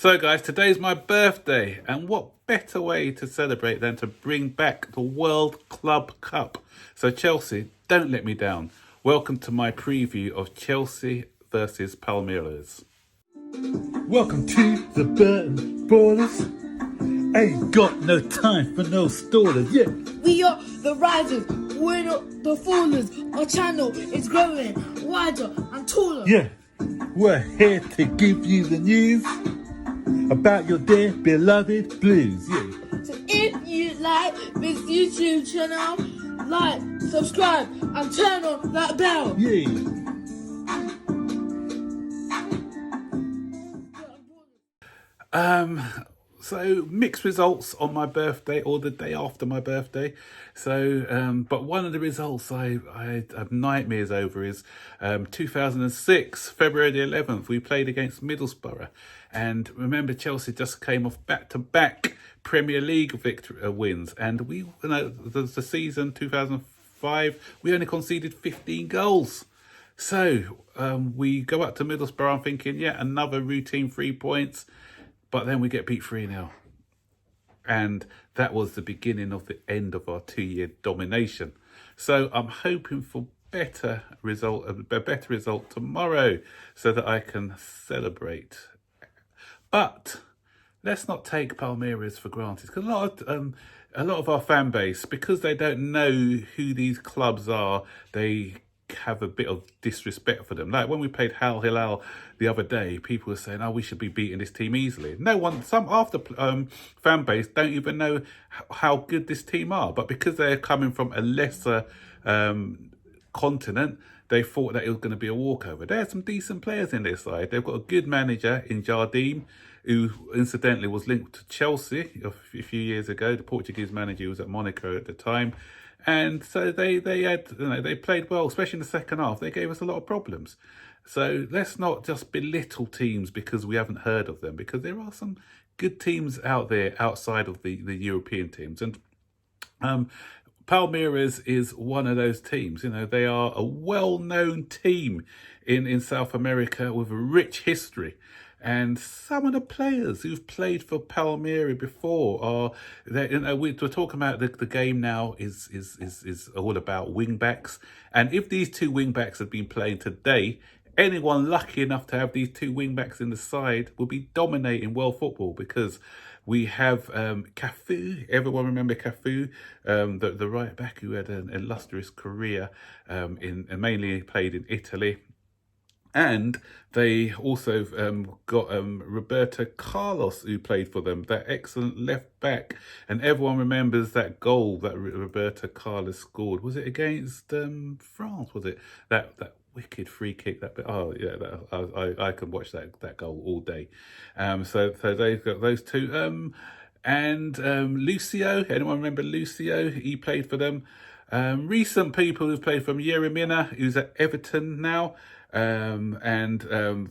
So guys, today's my birthday, and what better way to celebrate than to bring back the World Club Cup. So Chelsea, don't let me down. Welcome to my preview of Chelsea versus Palmeiras. Welcome to the Burton Ballers. Ain't got no time for no stallers, yeah. We are the risers, we're not the fallers. Our channel is growing wider and taller. Yeah, we're here to give you the news about your dear beloved Blues, yeah. So if you like this YouTube channel, like, subscribe and turn on that bell. Yeah. So mixed results on my birthday or the day after my birthday. So, but one of the results I have nightmares over is 2006, February the 11th, we played against Middlesbrough. And remember, Chelsea just came off back-to-back Premier League wins. And we, the season 2005, we only conceded 15 goals. So we go up to Middlesbrough, I'm thinking, yeah, another routine 3 points. But then we get beat 3-0. And that was the beginning of the end of our 2-year domination. So I'm hoping for a better result tomorrow so that I can celebrate. But let's not take Palmeiras for granted. Because a lot of our fan base, because they don't know who these clubs are, they have a bit of disrespect for them. Like when we played Al Hilal the other day, people were saying, oh, we should be beating this team easily. No one, some half the fan base don't even know how good this team are. But because they're coming from a lesser continent, they thought that it was going to be a walkover. There are some decent players in their side. They've got a good manager in Jardim, who incidentally was linked to Chelsea a few years ago. The Portuguese manager was at Monaco at the time. And so they had, they played well, especially in the second half. They gave us a lot of problems. So let's not just belittle teams because we haven't heard of them, because there are some good teams out there outside of the European teams. And Palmeiras is one of those teams. They are a well-known team in South America with a rich history. And some of the players who've played for Palmeiras before are, we're talking about the game now is all about wing backs. And if these two wing backs had been playing today, anyone lucky enough to have these two wing backs in the side will be dominating world football, because we have Cafu. Everyone remember Cafu, the right back who had an illustrious career and mainly played in Italy. And they also got Roberto Carlos, who played for them, that excellent left back. And everyone remembers that goal that Roberto Carlos scored. Was it against France? Was it that wicked free kick? Oh yeah, I could watch that goal all day. So they've got those two. And Lucio, anyone remember Lucio? He played for them. Recent people who've played from Yeremina, who's at Everton now. And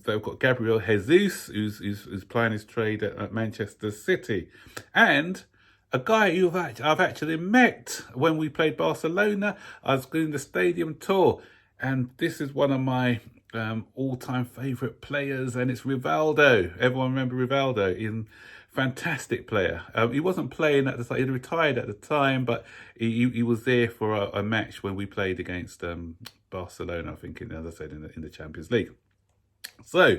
they've got Gabriel Jesus, who's playing his trade at Manchester City. And a guy who I've actually met when we played Barcelona. I was doing the stadium tour. And this is one of my all-time favourite players, and it's Rivaldo. Everyone remember Rivaldo? Fantastic player. He wasn't playing at the time, he retired at the time, but he was there for a match when we played against Barcelona, I think, as I said, in the Champions League. So,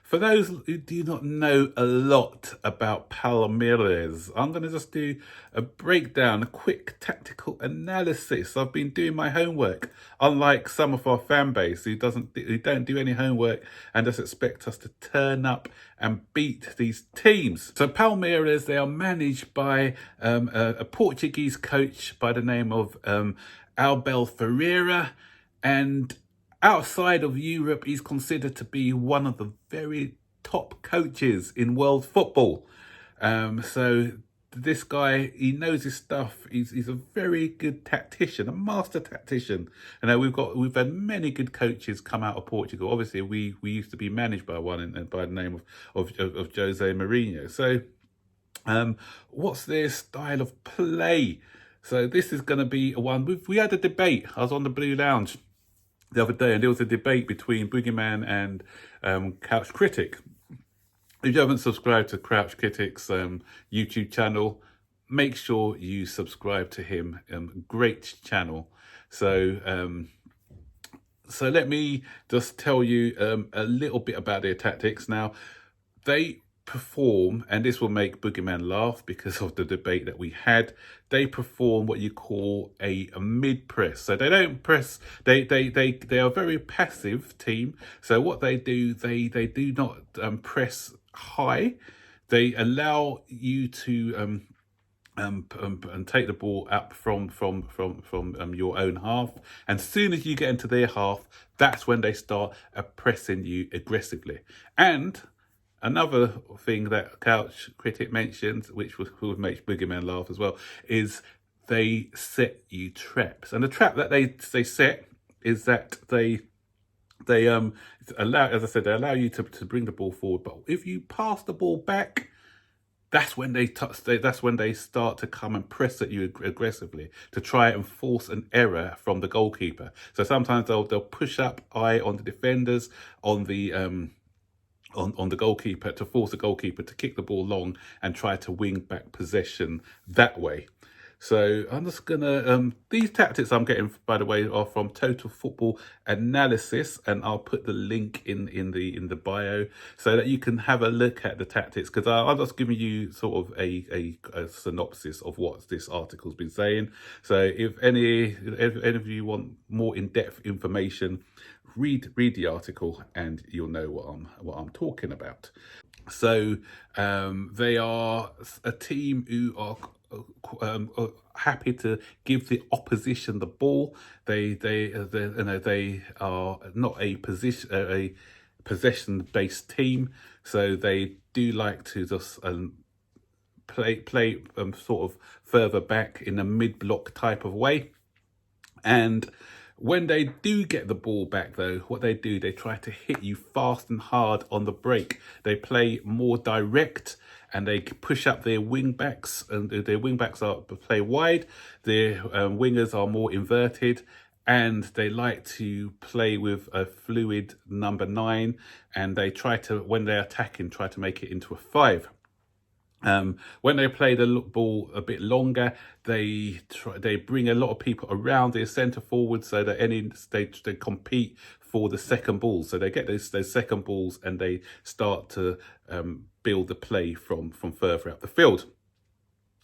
for those who do not know a lot about Palmeiras, I'm going to just do a breakdown, a quick tactical analysis. I've been doing my homework, unlike some of our fan base who don't do any homework and just expect us to turn up and beat these teams. So Palmeiras, they are managed by a Portuguese coach by the name of Abel Ferreira, and outside of Europe, he's considered to be one of the very top coaches in world football. So this guy, he knows his stuff. He's a very good tactician, a master tactician. We've had many good coaches come out of Portugal. Obviously, we used to be managed by one by the name of Jose Mourinho. So what's their style of play? So this is going to be one. We had a debate. I was on the Blue Lounge the other day, and there was a debate between Boogeyman and Couch Critic. if you haven't subscribed to Crouch Critic's YouTube channel, make sure you subscribe to him. Great channel. So so let me just tell you a little bit about their tactics. Now, they perform, and this will make Boogeyman laugh because of the debate that we had, they perform what you call a mid press. So they don't press, they are a very passive team. So what they do, they do not press high. They allow you to and take the ball up from your own half, and as soon as you get into their half, that's when they start pressing you aggressively. And another thing that Couch Critic mentioned, which would make Boogeyman laugh as well, is they set you traps. And the trap that they set is that they allow, as I said, they allow you to bring the ball forward, but if you pass the ball back, that's when that's when they start to come and press at you aggressively to try and force an error from the goalkeeper. So sometimes they'll push up high on the defenders, on the on the goalkeeper, to force the goalkeeper to kick the ball long and try to wing back possession that way. So I'm just gonna these tactics I'm getting, by the way, are from Total Football Analysis, and I'll put the link in the bio so that you can have a look at the tactics, because I'm just giving you sort of a synopsis of what this article's been saying. So if any of you want more in-depth information, read the article and you'll know what I'm talking about. So they are a team who are happy to give the opposition the ball. They are not a possession-based team, so they do like to just play sort of further back in a mid-block type of way. And when they do get the ball back, though, what they do, they try to hit you fast and hard on the break. They play more direct, and they push up their wing backs, and their wing backs play wide. Their wingers are more inverted, and they like to play with a fluid number 9, and they try to, when they're attacking, try to make it into a 5. When they play the ball a bit longer, they bring a lot of people around their centre forward, so that they compete for the second ball. So they get those second balls, and they start to build the play from further up the field.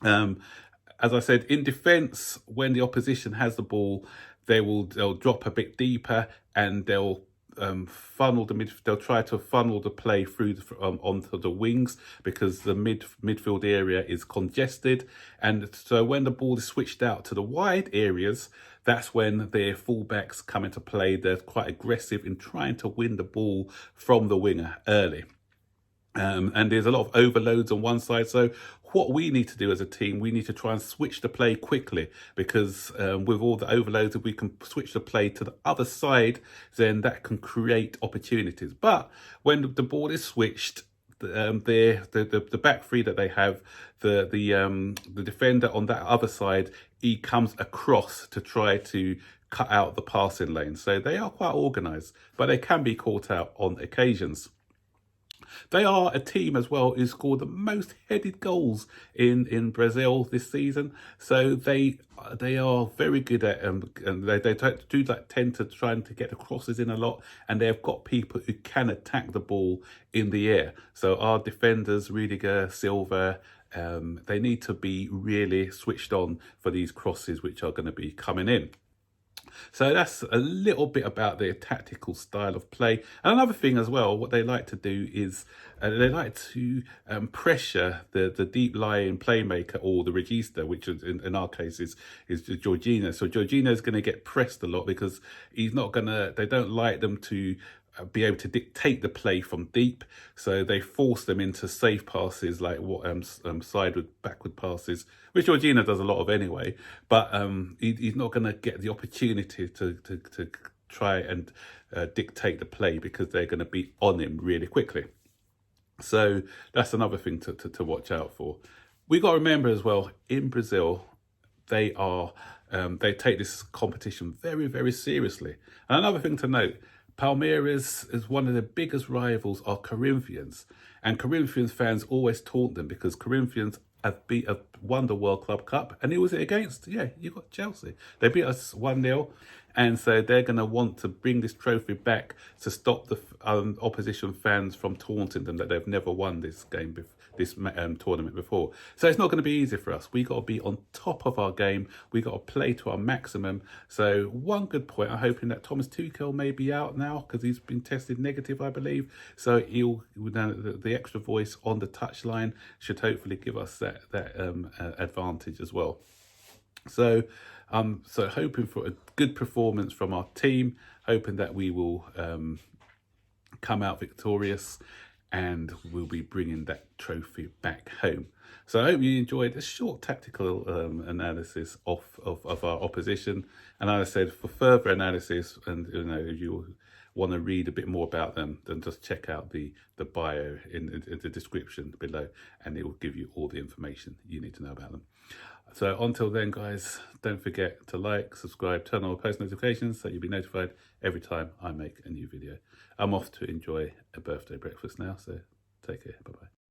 As I said, in defence, when the opposition has the ball, they'll drop a bit deeper, and they'll they'll try to funnel the play through onto the wings, because the midfield area is congested. And so when the ball is switched out to the wide areas, that's when their fullbacks come into play. They're quite aggressive in trying to win the ball from the winger early. And there's a lot of overloads on one side. So what we need to do as a team, we need to try and switch the play quickly, because with all the overloads, if we can switch the play to the other side, then that can create opportunities. But when the ball is switched, the back three that they have, the defender on that other side, he comes across to try to cut out the passing lane. So they are quite organised, but they can be caught out on occasions. They are a team as well who scored the most headed goals in Brazil this season. So they are very good at and they do tend to try to get the crosses in a lot, and they've got people who can attack the ball in the air. So our defenders, Rudiger, Silva, they need to be really switched on for these crosses which are going to be coming in. So that's a little bit about their tactical style of play. And another thing as well, what they like to do is they like to pressure the deep lying playmaker, or the regista, which in our case is Jorginho. So Jorginho is going to get pressed a lot, because they don't like them to be able to dictate the play from deep, so they force them into safe passes, like sideward, backward passes, which Jorginho does a lot of anyway. But he's not going to get the opportunity to try and dictate the play, because they're going to be on him really quickly. So that's another thing to watch out for. We got to remember as well, in Brazil, they take this competition very, very seriously. And another thing to note, Palmeiras is one of the biggest rivals are Corinthians, And Corinthians fans always taunt them because Corinthians have won the World Club Cup. And who was it against? Yeah, you got Chelsea. They beat us 1-0. And so they're going to want to bring this trophy back to stop the opposition fans from taunting them that they've never won this game, this tournament before. So it's not going to be easy for us. We got to be on top of our game. We got to play to our maximum. So one good point, I'm hoping that Thomas Tuchel may be out now because he's been tested negative, I believe. So the extra voice on the touchline should hopefully give us that advantage as well. So hoping for a good performance from our team, hoping that we will come out victorious and we'll be bringing that trophy back home. So I hope you enjoyed a short tactical analysis of our opposition. And as I said, for further analysis, and if you want to read a bit more about them, then just check out the bio in the description below, and it will give you all the information you need to know about them. So until then, guys, don't forget to like, subscribe, turn on post notifications so you'll be notified every time I make a new video. I'm off to enjoy a birthday breakfast now, so take care. Bye-bye.